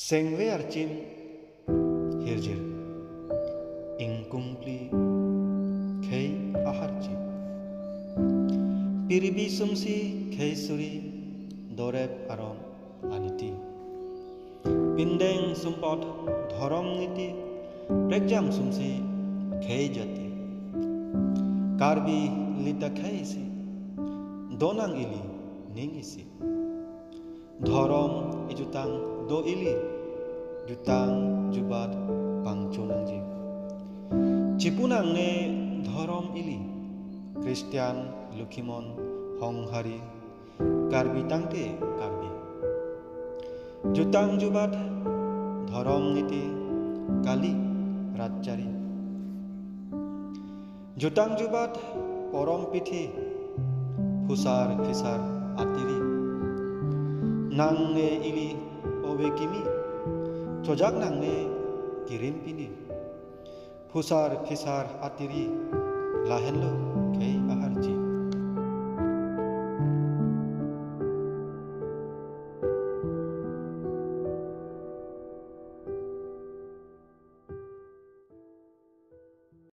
Sengwe arcin hirjir ingkungpli kei aharci piribi sumsi kei suri dorep aron aniti pindeng sumpot dhorom niti prekjam sumsi kei jati karbi lita kei isi donang ili ning isi dhorom ijutang do ili jutang jubat pangchonang ji cipunang ne dhorom ili Christian Lukimon Honghari karbi tangte karbi jutang jubat dhorom niti kali ratchari jutang jubat porom pithi phusar fisar atiri nang ne ili obe kimi chojak nang ne kirim pini phusar fisar atiri lahenlo kei ahar